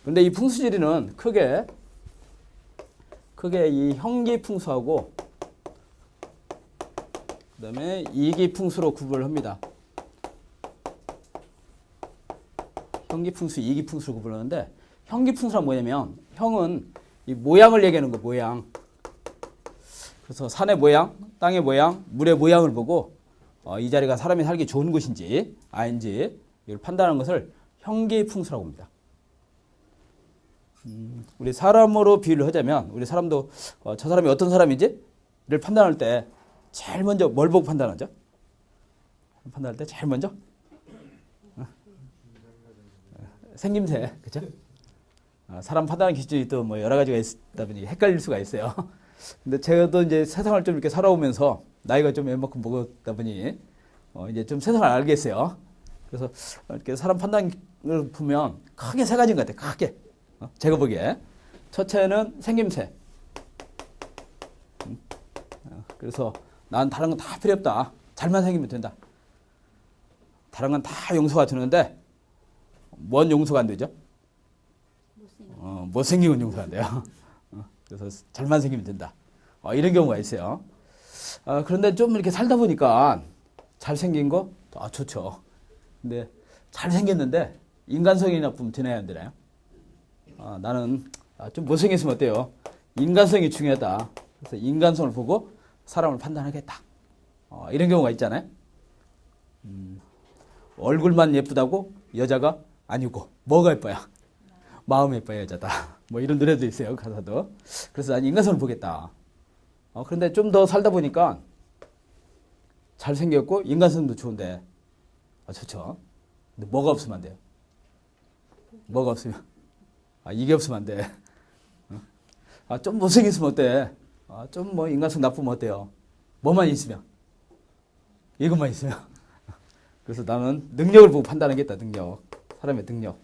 근데 이 풍수지리는 크게 이 형기풍수하고 그다음에 이기풍수로 구분을 합니다. 형기풍수, 이기풍수로 구분을 하는데 형기풍수란 뭐냐면 형은 이 모양을 얘기하는 거 모양. 그래서 산의 모양, 땅의 모양, 물의 모양을 보고 이 자리가 사람이 살기 좋은 곳인지 아닌지 이걸 판단하는 것을 형기풍수라고 합니다. 우리 사람으로 비유를 하자면 우리 사람도 저 사람이 어떤 사람인지를 판단할 때 제일 먼저 뭘 보고 판단하죠? 판단할 때 제일 먼저 생김새, 그렇죠? 사람 판단하는 기준이 또 뭐 여러 가지가 있다 보니 헷갈릴 수가 있어요. 근데 제가 이제 세상을 좀 이렇게 살아오면서 나이가 좀 웬만큼 먹었다 보니 이제 좀 세상을 알겠어요. 그래서 이렇게 사람 판단을 보면 크게 세 가지인 것 같아요. 크게. 제가 보기에. 첫째는 생김새. 그래서 난 다른 건 다 필요 없다. 잘만 생기면 된다. 다른 건 다 용서가 되는데 뭔 용서가 안 되죠? 못생긴 건 용서가 안 돼요. 그래서 잘만 생기면 된다. 이런 경우가 있어요. 그런데 좀 이렇게 살다 보니까 잘생긴 거 좋죠. 근데 잘생겼는데 인간성이 나쁘면 되나요, 안 되나요? 나는 좀 못생겼으면 어때요? 인간성이 중요하다. 그래서 인간성을 보고 사람을 판단하겠다. 이런 경우가 있잖아요. 얼굴만 예쁘다고 여자가 아니고 뭐가 예뻐요? 마음이 예뻐야 여자다. 뭐 이런 노래도 있어요, 가사도. 그래서 난 인간성을 보겠다. 그런데 좀 더 살다 보니까 잘생겼고 인간성도 좋은데 좋죠. 근데 뭐가 없으면 안 돼요? 뭐가 없으면? 이게 없으면 안 돼. 좀 못생겼으면 어때? 좀 뭐 인간성 나쁘면 어때요? 뭐만 있으면? 이것만 있으면? 그래서 나는 능력을 보고 판단하겠다, 능력. 사람의 능력.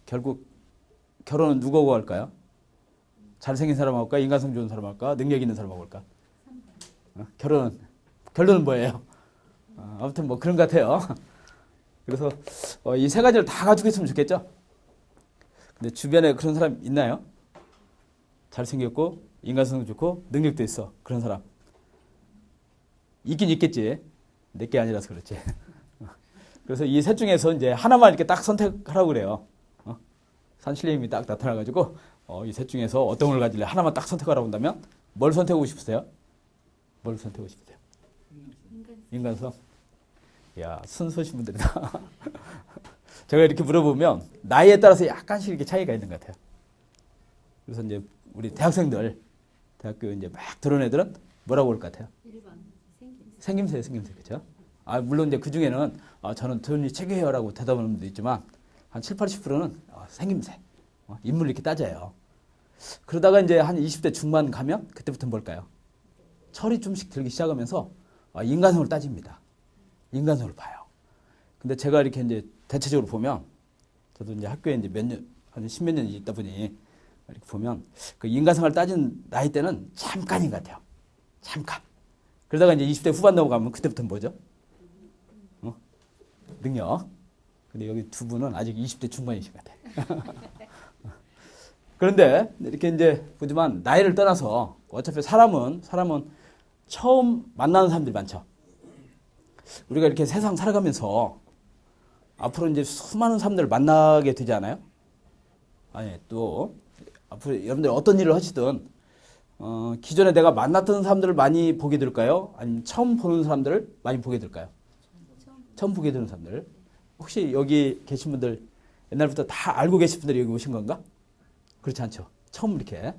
결국 결혼은 누구하고 할까요? 잘생긴 사람하고 할까? 인간성 좋은 사람하고 할까? 능력 있는 사람하고 할까? 결론은 뭐예요? 아무튼 뭐 그런 것 같아요. 그래서 이 세 가지를 다 가지고 있으면 좋겠죠? 근데 주변에 그런 사람 있나요? 잘생겼고 인간성도 좋고 능력도 있어. 그런 사람. 있긴 있겠지. 내게 아니라서 그렇지. 그래서 이 셋 중에서 이제 하나만 이렇게 딱 선택하라고 그래요. 산신령님이 딱 나타나가지고 이 셋 중에서 어떤 걸 가질래? 하나만 딱 선택하라고 한다면 뭘 선택하고 싶으세요? 뭘 선택하고 싶으세요? 인간성? 야, 순수하신 분들이다. 제가 이렇게 물어보면 나이에 따라서 약간씩 이렇게 차이가 있는 것 같아요. 그래서 이제 우리 대학생들, 대학교 이제 막 들어온 애들은 뭐라고 올 것 같아요? 생김새, 그렇죠? 물론 이제 그 중에는 저는 돈이 최고예요라고 대답하는 분도 있지만 한 7, 80%는 생김새, 인물 이렇게 따져요. 그러다가 이제 한 20대 중반 가면 그때부터 뭘까요? 철이 좀씩 들기 시작하면서 인간성을 따집니다. 인간성을 봐요. 근데 제가 이렇게 이제 대체적으로 보면 저도 이제 학교에 이제 한 10몇 년 있다 보니 이렇게 보면 그 인간성을 따진 나이 때는 잠깐인 것 같아요. 잠깐. 그러다가 이제 20대 후반 넘어가면 그때부터는 뭐죠? 능력. 근데 여기 두 분은 아직 20대 중반이신 것 같아요. 그런데 이렇게 이제 보지만 나이를 떠나서 어차피 사람은 처음 만나는 사람들이 많죠. 우리가 이렇게 세상 살아가면서 앞으로 이제 수많은 사람들을 만나게 되지 않아요? 또 앞으로 여러분들 어떤 일을 하시든 기존에 내가 만났던 사람들을 많이 보게 될까요? 아니면 처음 보는 사람들을 많이 보게 될까요? 처음 보게 되는 사람들. 혹시 여기 계신 분들 옛날부터 다 알고 계신 분들이 여기 오신 건가? 그렇지 않죠. 처음 이렇게.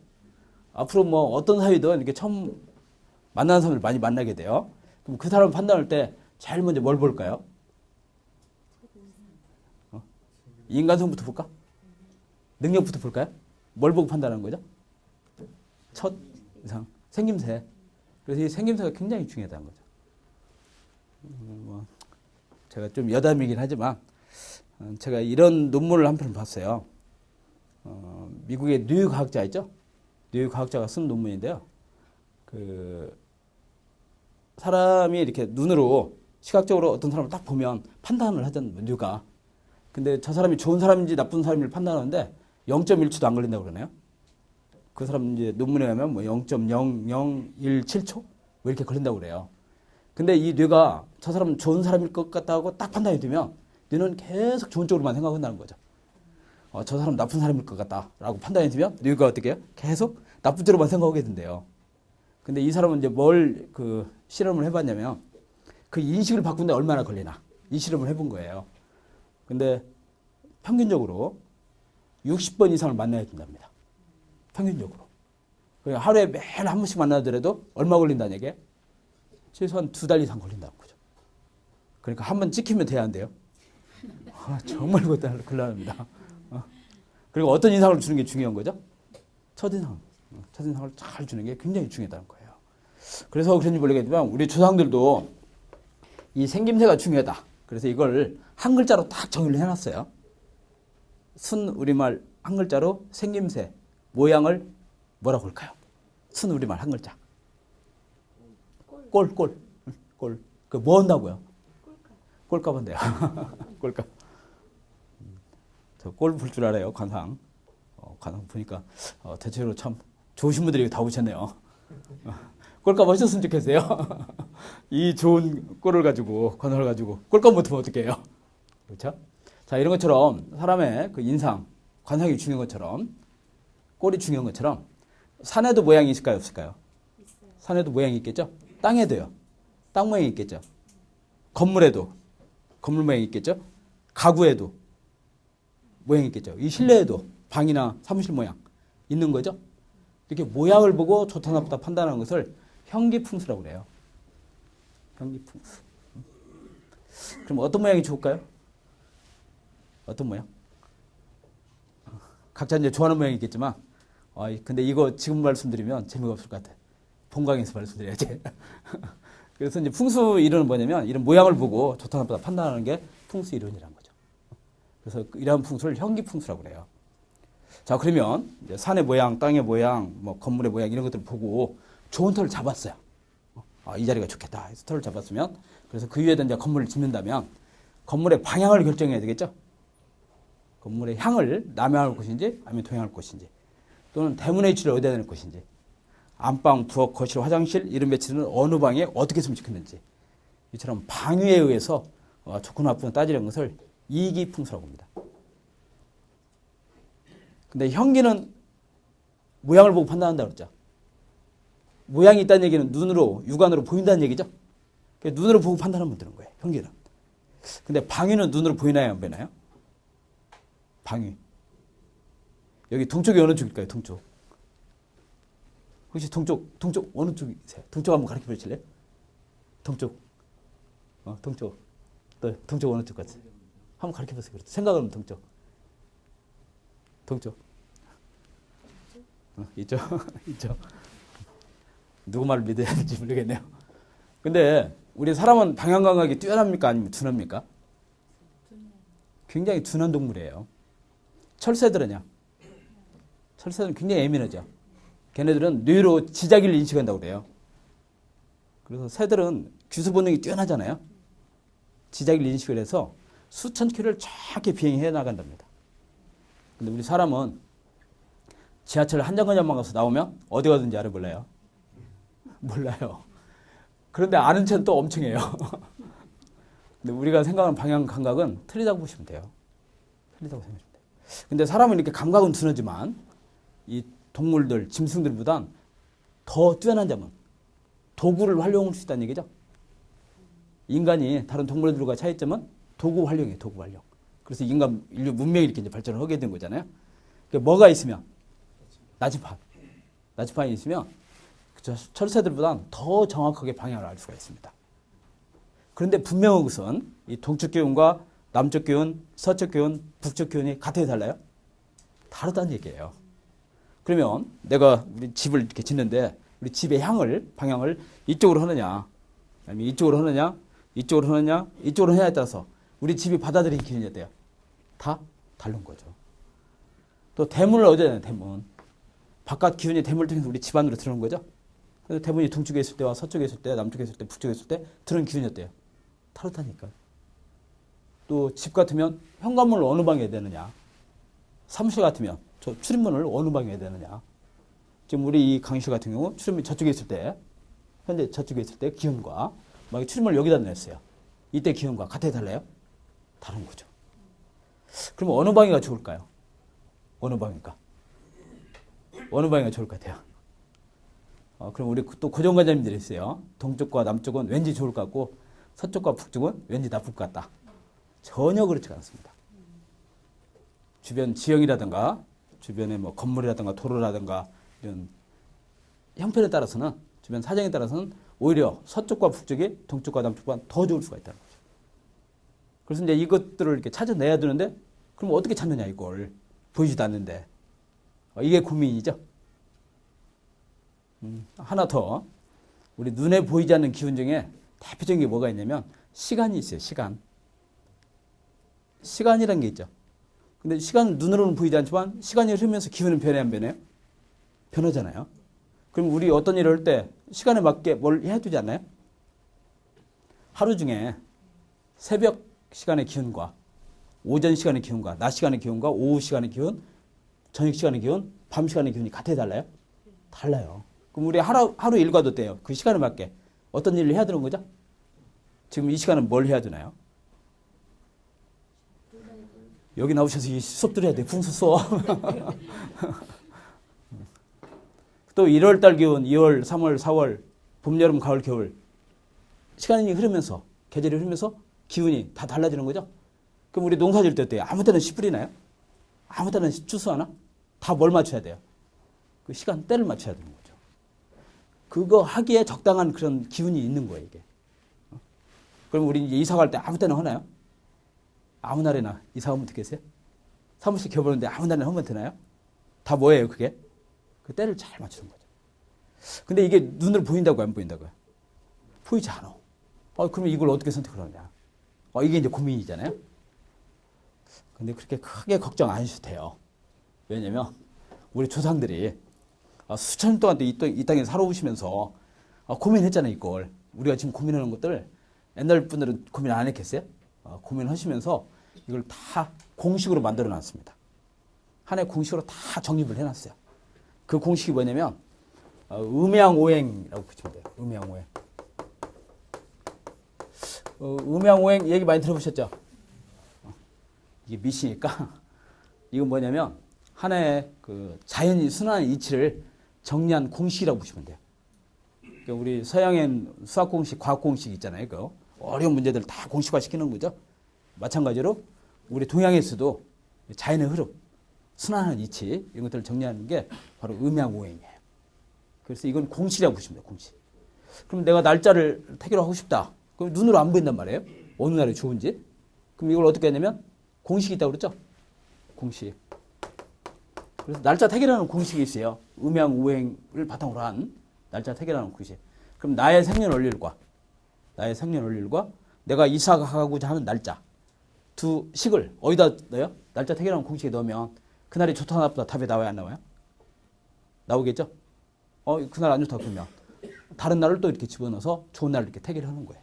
앞으로 뭐 어떤 사이든 이렇게 처음 만나는 사람들 많이 만나게 돼요. 그럼 그 사람 판단할 때 제일 먼저 뭘 볼까요? 인간성부터 볼까? 능력부터 볼까요? 뭘 보고 판단하는 거죠? 첫 이상 생김새. 그래서 이 생김새가 굉장히 중요하다는 거죠. 제가 좀 여담이긴 하지만 제가 이런 논문을 한 편 봤어요. 미국의 뉴 과학자 있죠? 뉴 과학자가 쓴 논문인데요. 그 사람이 이렇게 눈으로 시각적으로 어떤 사람을 딱 보면 판단을 하잖아요. 뉴가. 근데 저 사람이 좋은 사람인지 나쁜 사람인지 판단하는데 0.1초도 안 걸린다고 그러네요. 그 사람 이제 논문에 가면 뭐 0.0017초? 뭐 이렇게 걸린다고 그래요. 근데 이 뇌가 저 사람은 좋은 사람일 것 같다고 딱 판단이 되면 뇌는 계속 좋은 쪽으로만 생각한다는 거죠. 저 사람 나쁜 사람일 것 같다라고 판단이 되면 뇌가 어떻게 해요? 계속 나쁜 쪽으로만 생각하게 된대요. 근데 이 사람은 이제 뭘 그 실험을 해봤냐면 그 인식을 바꾼데 얼마나 걸리나 이 실험을 해본 거예요. 근데 평균적으로 60번 이상을 만나야 된답니다. 평균적으로. 그러니까 하루에 매일 한 번씩 만나더라도 얼마 걸린다는 얘기예요? 최소한 2달 이상 걸린다는 거죠. 그러니까 한 번 찍히면 돼야 한대요. 정말 그것도 곤란합니다. 그리고 어떤 인상을 주는 게 중요한 거죠? 첫인상. 첫인상을 잘 주는 게 굉장히 중요하다는 거예요. 그래서 그런지 모르겠지만 우리 조상들도 이 생김새가 중요하다. 그래서 이걸 한 글자로 딱 정의를 해놨어요. 순 우리말 한 글자로 생김새, 모양을 뭐라고 할까요? 순 우리말 한 글자. 꼴. 그 뭐 한다고요? 꼴값 한대요. 꼴값. 저 꼴 볼 줄 알아요, 관상. 관상 보니까 대체로 참 좋으신 분들이 다 오셨네요. 꼴값 하셨으면 좋겠어요. 이 좋은 꼴을 가지고, 관상을 가지고 꼴값 못하면 어떡해요? 그렇죠? 자, 이런 것처럼 사람의 그 인상, 관상이 중요한 것처럼 꼴이 중요한 것처럼 산에도 모양이 있을까요, 없을까요? 있어요. 산에도 모양이 있겠죠? 땅에도요. 땅 모양이 있겠죠? 건물에도 건물 모양이 있겠죠? 가구에도 모양이 있겠죠? 이 실내에도 방이나 사무실 모양 있는 거죠? 이렇게 모양을 보고 좋다 나쁘다 판단하는 것을 형기풍수라고 그래요. 형기풍수. 그럼 어떤 모양이 좋을까요? 어떤 모양? 각자 이제 좋아하는 모양이 있겠지만, 근데 이거 지금 말씀드리면 재미가 없을 것 같아요. 본강에서 말씀드려야지. 그래서 이제 풍수 이론은 뭐냐면, 이런 모양을 보고 좋다 나쁘다 판단하는 게 풍수 이론이라는 거죠. 그래서 이러한 풍수를 형기풍수라고 그래요. 자, 그러면 이제 산의 모양, 땅의 모양, 뭐 건물의 모양 이런 것들을 보고 좋은 터를 잡았어요. 이 자리가 좋겠다 해서 터를 잡았으면, 그래서 그 위에다 이제 건물을 짓는다면 건물의 방향을 결정해야 되겠죠. 건물의 향을 남향할 곳인지 아니면 동향할 곳인지, 또는 대문의 위치를 어디다 낼 것인지, 안방, 부엌, 거실, 화장실 이런 배치는 어느 방에 어떻게 했으면 좋겠는지, 이처럼 방위에 의해서 좋고 나쁘고 따지는 것을 이기풍수라고 합니다. 근데 형기는 모양을 보고 판단한다고 그랬죠. 모양이 있다는 얘기는 눈으로, 육안으로 보인다는 얘기죠. 그러니까 눈으로 보고 판단하면 되는 거예요, 형기는. 근데 방위는 눈으로 보이나요, 안 보이나요? 방위. 여기 동쪽이 어느 쪽일까요, 동쪽? 혹시 동쪽 어느 쪽이세요? 동쪽 한번 가르쳐 보실래요? 동쪽. 동쪽. 또 동쪽 어느 쪽 같아요? 한번 가르쳐 보세요. 생각하면 동쪽. 동쪽. 이쪽. 이쪽. 누구 말을 믿어야 될지 모르겠네요. 근데 우리 사람은 방향 감각이 뛰어납니까? 아니면 둔합니까? 굉장히 둔한 동물이에요. 철새들은요? 철새는 굉장히 예민하죠. 걔네들은 뇌로 지자기를 인식한다고 그래요. 그래서 새들은 귀수 본능이 뛰어나잖아요. 지자기를 인식을 해서 수천 킬로를 정확히 비행해 나간답니다. 근데 우리 사람은 지하철 한 정거장만 가서 나오면 어디 가든지 알아 몰라요? 몰라요. 그런데 아는 척은 또 엄청 해요. 근데 우리가 생각하는 방향 감각은 틀리다고 보시면 돼요. 틀리다고 생각하시면 돼요. 근데 사람은 이렇게 감각은 둔하지만 이 동물들, 짐승들보단 더 뛰어난 점은 도구를 활용할 수 있다는 얘기죠. 인간이 다른 동물들과 차이점은 도구 활용이에요. 도구 활용. 그래서 인간 인류 문명이 이렇게 이제 발전을 하게 된 거잖아요. 그러니까 뭐가 있으면 나치판이 있으면 철새들보다 더 정확하게 방향을 알 수가 있습니다. 그런데 분명한 것은 이 동쪽 기온과 남쪽 기온, 서쪽 기온, 북쪽 기온이 같아야 달라요? 다르다는 얘기예요. 그러면 내가 우리 집을 이렇게 짓는데 우리 집의 향을, 방향을 이쪽으로 하느냐, 아니면 이쪽으로 하느냐, 이쪽으로 하느냐, 이쪽으로 하느냐에 따라서 우리 집이 받아들이는 기준이 어때요? 다 다른 거죠. 또 대문을 어디다 놔요, 대문. 바깥 기운이 대문을 통해서 우리 집 안으로 들어오는 거죠. 그래서 대문이 동쪽에 있을 때와 서쪽에 있을 때, 남쪽에 있을 때, 북쪽에 있을 때 들어오는 기운이 어때요? 다르다니까요. 또 집 같으면 현관문을 어느 방에 해야 되느냐. 사무실 같으면 저 출입문을 어느 방에 해야 되느냐. 지금 우리 이 강의실 같은 경우 출입문이 저쪽에 있을 때, 현재 저쪽에 있을 때 기온과 만약에 출입문을 여기다 냈어요. 이때 기온과 같아 달라요? 다른 거죠. 그럼 어느 방이가 좋을까요? 어느 방일까? 어느 방이가 좋을 것 같아요? 그럼 우리 또 고정관념들이 있어요. 동쪽과 남쪽은 왠지 좋을 것 같고 서쪽과 북쪽은 왠지 나쁠 것 같다. 전혀 그렇지 않습니다. 주변 지형이라든가 주변의 뭐 건물이라든가 도로라든가 이런 형편에 따라서는 주변 사정에 따라서는 오히려 서쪽과 북쪽이 동쪽과 남쪽보다 더 좋을 수가 있다는 거죠. 그래서 이제 이것들을 이렇게 찾아내야 되는데 그럼 어떻게 찾느냐 이걸 보이지도 않는데 이게 고민이죠. 하나 더 우리 눈에 보이지 않는 기운 중에 대표적인 게 뭐가 있냐면 시간이 있어요. 시간이라는 게 있죠. 근데 시간은 눈으로는 보이지 않지만 시간이 흐르면서 기운은 변해 안 변해요? 변하잖아요. 그럼 우리 어떤 일을 할 때 시간에 맞게 뭘 해야 되지 않나요? 하루 중에 새벽 시간의 기운과 오전 시간의 기운과 낮 시간의 기운과 오후 시간의 기운, 저녁 시간의 기운, 밤 시간의 기운이 같아야 달라요? 달라요. 그럼 우리 하루 일과도 어때요? 그 시간에 맞게 어떤 일을 해야 되는 거죠? 지금 이 시간은 뭘 해야 되나요? 여기 나오셔서 이 수업 들어야 돼. 풍수 수업. 또 1월달 기운, 2월, 3월, 4월, 봄, 여름, 가을, 겨울 시간이 흐르면서 계절이 흐르면서 기운이 다 달라지는 거죠. 그럼 우리 농사 지을 때 어때요? 아무 때는 씨 뿌리나요? 아무 때는 추수하나? 다 뭘 맞춰야 돼요? 그 시간 때를 맞춰야 되는 거죠. 그거 하기에 적당한 그런 기운이 있는 거예요, 이게. 그럼 우리 이제 이사 갈 때 아무 때나 하나요? 아무 날이나 이사 가면 되겠어요? 사무실 겨보는데 아무 날이나 하면 되나요? 다 뭐예요, 그게? 그 때를 잘 맞추는 거죠. 근데 이게 눈으로 보인다고요, 안 보인다고요? 보이지 않아. 그러면 이걸 어떻게 선택을 하느냐? 이게 이제 고민이잖아요. 근데 그렇게 크게 걱정 안 하셔도 돼요. 왜냐면 우리 조상들이 수천 년 동안 이 땅에 살아오시면서 고민했잖아요, 이걸. 우리가 지금 고민하는 것들 옛날 분들은 고민 안 했겠어요? 고민하시면서 이걸 다 공식으로 만들어 놨습니다. 하나의 공식으로 다 정립을 해놨어요. 그 공식이 뭐냐면 음양오행이라고 보시면 돼요. 음양오행. 음양오행 얘기 많이 들어보셨죠? 이게 미시니까 이건 뭐냐면 하나의 그 자연이 순환의 이치를 정리한 공식이라고 보시면 돼요. 그러니까 우리 서양엔 수학 공식, 과학 공식 있잖아요. 그 어려운 문제들 다 공식화 시키는 거죠. 마찬가지로 우리 동양에서도 자연의 흐름, 순환하는 이치 이런 것들을 정리하는 게 바로 음양오행이에요. 그래서 이건 공식이라고 보시면 돼요. 공식. 그럼 내가 날짜를 태교를 하고 싶다. 그럼 눈으로 안 보인단 말이에요. 어느 날이 좋은지. 그럼 이걸 어떻게 하냐면 공식이 있다고 그랬죠? 공식. 그래서 날짜 태계라는 공식이 있어요. 음양오행을 바탕으로 한 날짜 태계라는 공식. 그럼 나의 생년월일과 내가 이사 가고자 하는 날짜 두 식을 어디다 넣어요? 날짜 태계라는 공식에 넣으면 그날이 좋다 나쁘다 답이 나와요, 안 나와요? 나오겠죠? 그날 안 좋다 그러면 다른 날을 또 이렇게 집어넣어서 좋은 날을 이렇게 태계를 하는 거예요.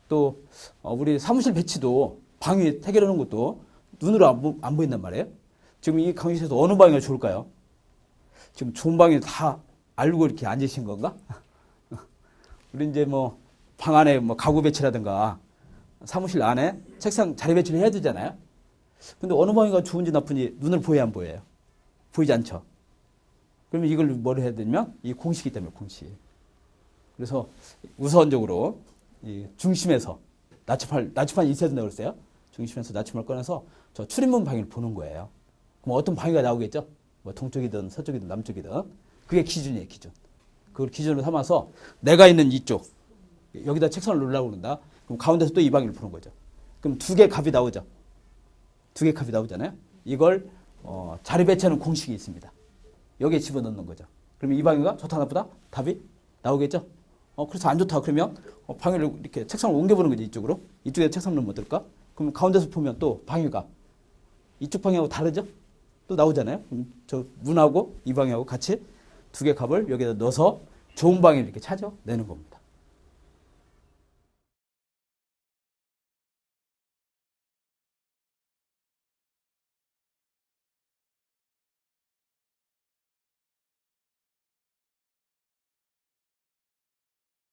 또 우리 사무실 배치도 방에 태계를 하는 것도 눈으로 안 보인단 말이에요. 지금 이 강의실에서 어느 방이 좋을까요? 지금 좋은 방에 다 알고 이렇게 앉으신 건가? 우리 이제 뭐 방 안에 뭐 가구 배치라든가 사무실 안에 책상 자리 배치를 해야 되잖아요. 근데 어느 방이 좋은지 나쁜지 눈을 보여야 안 보여요? 보이지 않죠? 그러면 이걸 뭘 해야 되냐면 이 공식이 때문에 공식. 그래서 우선적으로 이 중심에서 나침판이 있어야 된다고 그랬어요. 중심에서 나침판을 꺼내서 저 출입문 방위를 보는 거예요. 그럼 어떤 방위가 나오겠죠? 뭐 동쪽이든 서쪽이든 남쪽이든 그게 기준이에요, 기준. 그걸 기준으로 삼아서 내가 있는 이쪽 여기다 책상을 놓으려고 그런다. 그럼 가운데서 또 이 방위를 보는 거죠. 그럼 두 개 값이 나오죠. 두 개 값이 나오잖아요. 이걸 자리 배치하는 공식이 있습니다. 여기에 집어넣는 거죠. 그러면 이 방위가 좋다 나쁘다? 답이 나오겠죠? 그래서 안 좋다 그러면 방위를 이렇게 책상을 옮겨보는 거죠. 이쪽으로. 이쪽에 책상 놓으면 어떨까? 그럼 가운데서 보면 또 방위가 이쪽 방향하고 다르죠? 또 나오잖아요. 그럼 저 문하고 이 방향하고 같이 두 개 값을 여기다 넣어서 좋은 방위를 이렇게 찾아내는 겁니다.